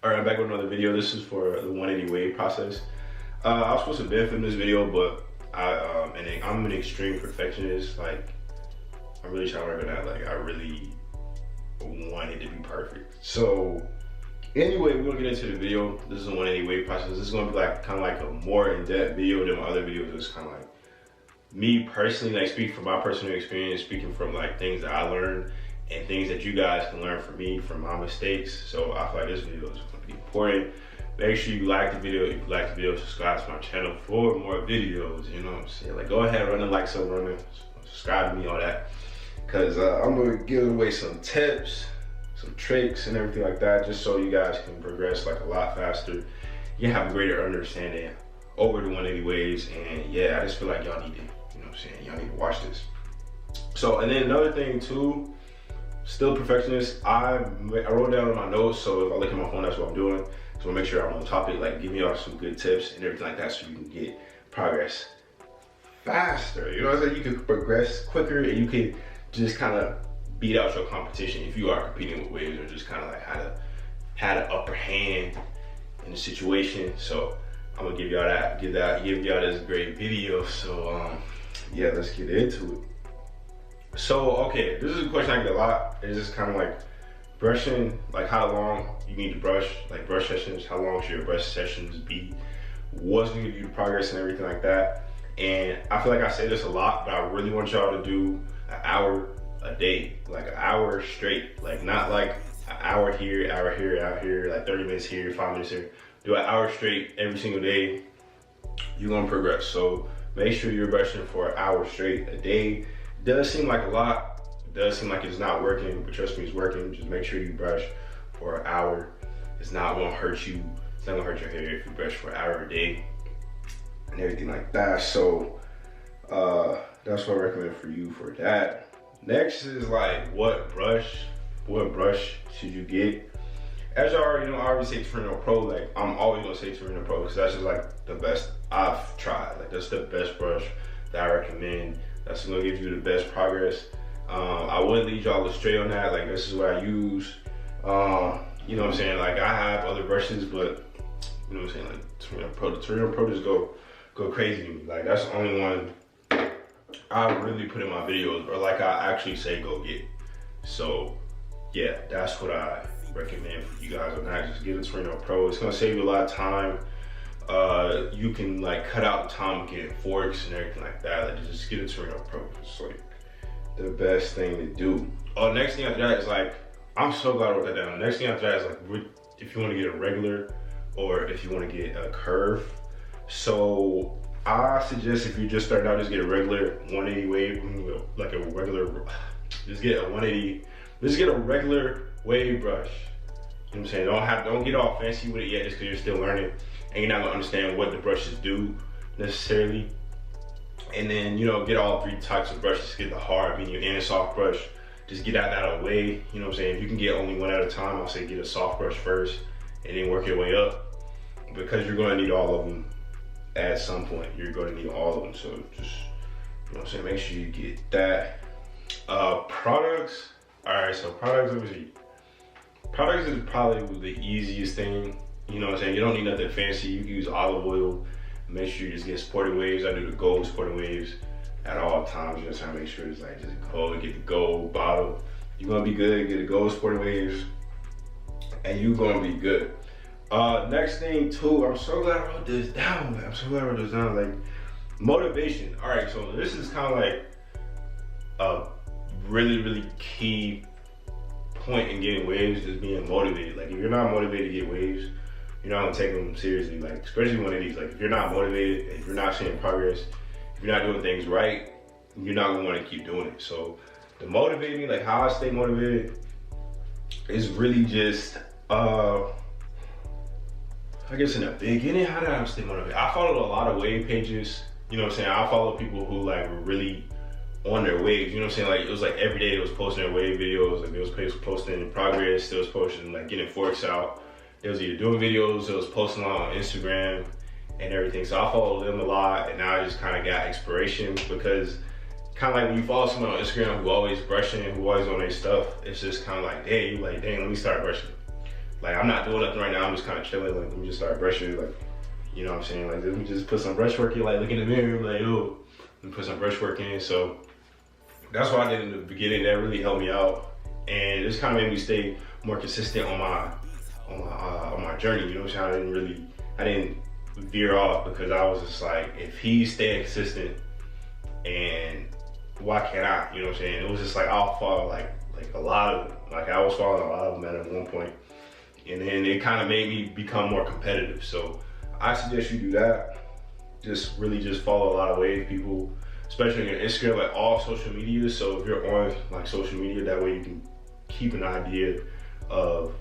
Alright, I'm back with another video. This is for the 180 wave process. I was supposed to benefit this video, but I'm an extreme perfectionist. Like, I'm really trying to work on that. Like, I really want it to be perfect. So, anyway, we're gonna get into the video. This is a 180 wave process. This is gonna be like kind of like a more in-depth video than my other videos. It's kind of like me personally, like speaking from my personal experience, speaking from like things that I learned and things that you guys can learn from me, from my mistakes. So I feel like this video is gonna be important. Make sure you like the video. If you like the video, subscribe to my channel for more videos. You know what I'm saying? Like, go ahead, run the like, subscribe to me, all that. Cause I'm gonna give away some tips, some tricks and everything like that, just so you guys can progress like a lot faster. You can have a greater understanding over the 180 waves. And yeah, I just feel like y'all need to, you know what I'm saying? Y'all need to watch this. So, and then another thing too, still perfectionist, I wrote down in my notes, so if I look at my phone, that's what I'm doing. So make sure I'm on topic, like give me all some good tips and everything like that so you can get progress faster. You know what I'm saying? You can progress quicker and you can just kind of beat out your competition if you are competing with waves, or just kind of like had an upper hand in the situation. So I'm gonna give y'all that, give y'all this great video. So yeah, let's get into it. So, okay, this is a question I get a lot. It's just kind of like brushing, like how long you need to brush, like brush sessions, how long should your brush sessions be, what's gonna give you the progress and everything like that. And I feel like I say this a lot, but I really want y'all to do an hour a day, like an hour straight, like not like an hour here, hour here, out here, like 30 minutes here, 5 minutes here. Do an hour straight every single day, you're gonna progress. So make sure you're brushing for an hour straight a day. Does seem like a lot, it does seem like it's not working, but trust me, it's working. Just make sure you brush for an hour. It's not gonna hurt you, it's not gonna hurt your hair if you brush for an hour a day and everything like that. So that's what I recommend for you for that. Next is like what brush should you get? As y'all already know, I always say Torino Pro. Like, I'm always gonna say Torino Pro because that's just like the best I've tried. Like, that's the best brush that I recommend. That's gonna give you the best progress. I wouldn't lead y'all astray on that. Like, this is what I use. You know what I'm saying? Like, I have other brushes, but you know what I'm saying? Like, Torino Pro, the Torino Pro just go crazy to me. Like, that's the only one I really put in my videos, or like I actually say go get. So yeah, that's what I recommend for you guys on that. Just get a Torino Pro. It's gonna save you a lot of time. You can like cut out the time of getting forks and everything like that. Like, just get a Torino Pro. It's like the best thing to do. Oh, next thing after that is like, I'm so glad I wrote that down. The next thing after that is like, if you want to get a regular or if you want to get a curve. So I suggest if you just starting out, just get a regular 180 wave, like a regular, just get a 180, just get a regular wave brush. You know what I'm saying? Don't get all fancy with it yet, just because you're still learning and you're not gonna understand what the brushes do necessarily. And then, you know, get all three types of brushes. Get the hard, medium, and soft brush. Just get that out of the way. You know what I'm saying? If you can get only one at a time, I'll say get a soft brush first and then work your way up, because you're gonna need all of them at some point. You're gonna need all of them. So just, you know what I'm saying? Make sure you get that. Products. All right, so products, let me see. Products is probably the easiest thing. You know what I'm saying? You don't need nothing fancy. You can use olive oil. Make sure you just get supporting waves. I do the gold supporting waves at all times. You know what I'm saying? Make sure it's like just gold, get the gold bottle. You're gonna be good. Get the gold supporting waves and you're gonna be good. Next thing too, I'm so glad I wrote this down. Man. I'm so glad I wrote this down. Like, motivation. All right, so this is kind of like a really key point in getting waves, is being motivated. Like, if you're not motivated to get waves, you're not gonna take them seriously. Like, especially one of these, like if you're not motivated, if you're not seeing progress, if you're not doing things right, you're not gonna wanna keep doing it. So the motivating, like how I stay motivated is really just, I guess in the beginning, how did I stay motivated? I followed a lot of wave pages, you know what I'm saying? I follow people who like were really on their waves, you know what I'm saying? Like, it was like every day they was posting their wave videos, like they was posting progress, they was posting like getting forks out. They was either doing videos, they was posting on Instagram and everything. So I follow them a lot, and now I just kind of got inspiration, because kind of like when you follow someone on Instagram who always brushing, who always on their stuff, it's just kind of like, hey, you like, dang, let me start brushing. Like I'm not doing nothing right now, I'm just kind of chilling, like let me just start brushing, like, you know what I'm saying? Like let me just put some brush work in, like look in the mirror, like, oh, let me put some brush work in. So that's what I did in the beginning. That really helped me out. And it just kind of made me stay more consistent on my journey, you know what I'm saying? I didn't veer off, because I was just like, if he's staying consistent, and why can't I? You know what I'm saying? It was just like I'll fall like a lot of them. Like I was following a lot of them at one point. And then it kind of made me become more competitive. So I suggest you do that. Just really just follow a lot of wave people, especially on Instagram, like all social media. So if you're on like social media, that way you can keep an idea of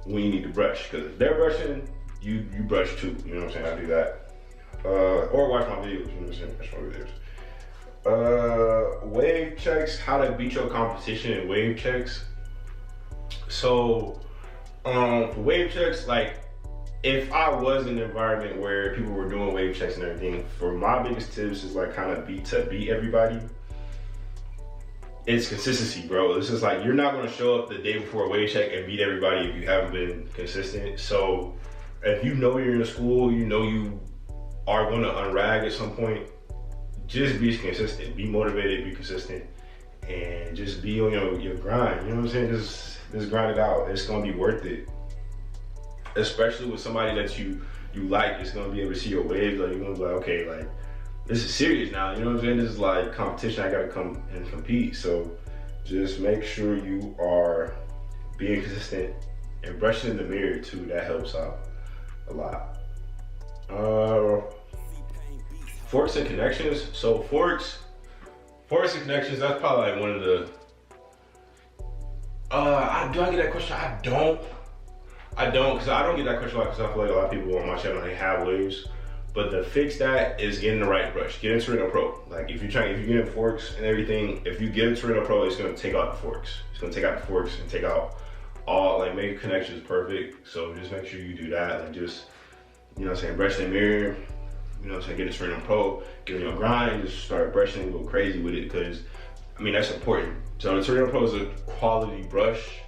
when you need to brush. Because if they're brushing, you brush too. You know what I'm saying? I do that. Or watch my videos. You know what I'm saying? Watch my videos. Wave checks, how to beat your competition in wave checks. So for wave checks, like if I was in an environment where people were doing wave checks and everything, for my biggest tips is like kind of beat everybody. It's consistency, bro. It's just like, you're not gonna show up the day before a wave check and beat everybody if you haven't been consistent. So if you know you're in a school, you know you are gonna unrag at some point, just be consistent, be motivated, be consistent, and just be on your grind. You know what I'm saying? Just grind it out. It's gonna be worth it. Especially with somebody that you like, it's gonna be able to see your waves. Like you're gonna be like, okay, like this is serious now. You know what I'm saying? This is like competition. I gotta come and compete. So just make sure you are being consistent and brushing in the mirror too. That helps out a lot. Forks and connections. So forks and connections, that's probably like one of the, do I get that question? I don't, because I don't get that question a lot, because I feel like a lot of people on my channel, they have waves. But to fix that is getting the right brush. Get into Torino Pro. Like if you're getting forks and everything, if you get into Torino Pro, it's gonna take out the forks. It's gonna take out the forks and take out all, like make connections perfect. So just make sure you do that. Like just, you know what I'm saying, brush the mirror. You know what I'm saying, get into Torino Pro, get on your grind, just start brushing and go crazy with it, because I mean that's important. So the Torino Pro is a quality brush.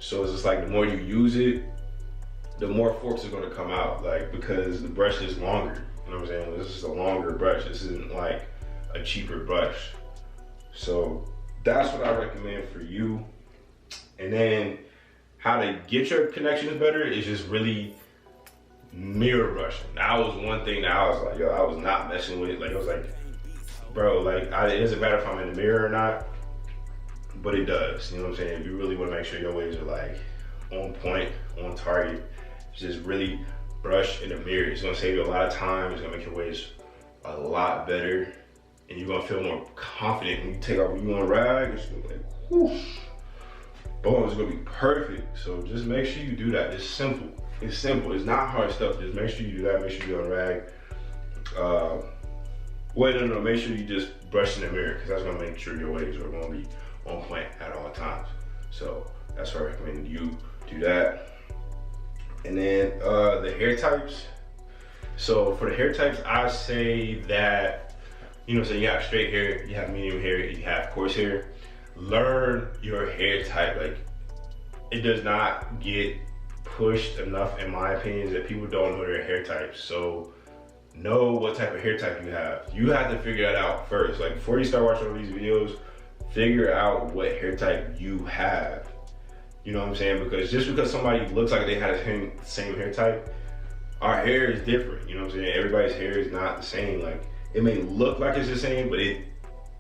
So it's just like the more you use it, the more forks are gonna come out, like because the brush is longer. You know what I'm saying? This is a longer brush. This isn't like a cheaper brush. So that's what I recommend for you. And then how to get your connections better is just really mirror brushing. That was one thing that I was like, yo, I was not messing with. Like I was like, bro, like it doesn't matter if I'm in the mirror or not, but it does. You know what I'm saying? If you really want to make sure your waves are like on point, on target, just really brush in the mirror. It's gonna save you a lot of time. It's gonna make your waves a lot better, and you're gonna feel more confident when you take off. When you on rag, it's gonna be like, whoosh, boom, it's gonna be perfect. So just make sure you do that. It's simple. It's simple. It's not hard stuff. Just make sure you do that. Make sure you on rag. No. Make sure you just brush in the mirror, because that's gonna make sure your waves are gonna be on point at all times. So that's why I recommend you do that. And then the hair types. So for the hair types, I say that, you know, so you have straight hair, you have medium hair, you have coarse hair. Learn your hair type. Like it does not get pushed enough, in my opinion, that people don't know their hair types. So know what type of hair type you have. You have to figure that out first. Like before you start watching all these videos, figure out what hair type you have. You know what I'm saying? Because just because somebody looks like they had the same hair type, our hair is different. You know what I'm saying? Everybody's hair is not the same. Like it may look like it's the same, but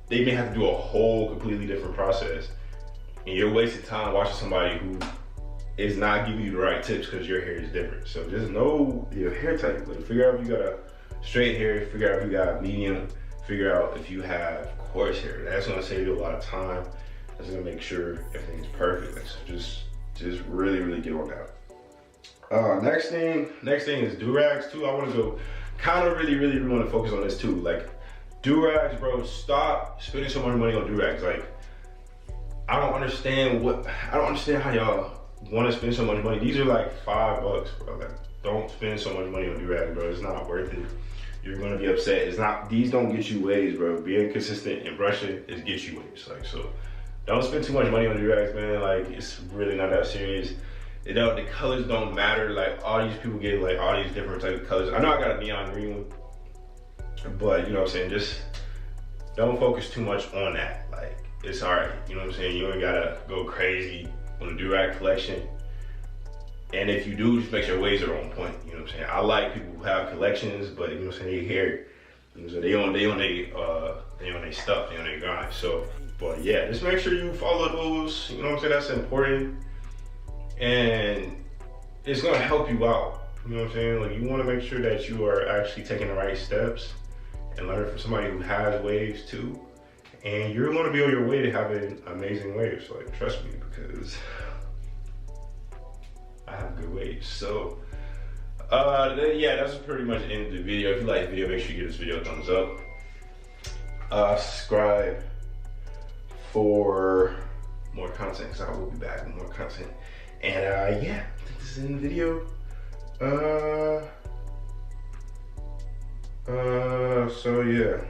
they may have to do a whole completely different process. And you're wasting time watching somebody who is not giving you the right tips because your hair is different. So just know your hair type. Like figure out if you got a straight hair, figure out if you got medium, figure out if you have coarse hair. That's gonna save you a lot of time. That's gonna make sure everything's perfect. Like, so just really get on that. Next thing is do-rags too. I wanna go kind of really wanna focus on this too. Like do-rags, bro, stop spending so much money on do-rags. Like I don't understand how y'all wanna spend so much money. These are like $5, bro. Like don't spend so much money on do-rags, bro. It's not worth it. You're gonna be upset. These don't get you waves, bro. Being consistent and brushing is get you waves. Like, so don't spend too much money on do-rags, man. Like, it's really not that serious. The colors don't matter. Like all these people get like all these different type of colors. I know I got a neon green one, but you know what I'm saying, just don't focus too much on that. Like it's alright, you know what I'm saying? You ain't gotta go crazy on the do-rag collection. And if you do, just make sure your waves are on point, you know what I'm saying? I like people who have collections, but you know what I'm saying, they hair, you know, so they on their stuff, they on their grind. So, but yeah, just make sure you follow those, you know what I'm saying? That's important. And it's gonna help you out, you know what I'm saying? Like you wanna make sure that you are actually taking the right steps and learning from somebody who has waves too. And you're gonna be on your way to having amazing waves, like trust me, because I have good waves. So, yeah, that's pretty much the end of the video. If you like the video, make sure you give this video a thumbs up. Subscribe for more content, because I will be back with more content. And yeah, I think this is in the video. So yeah.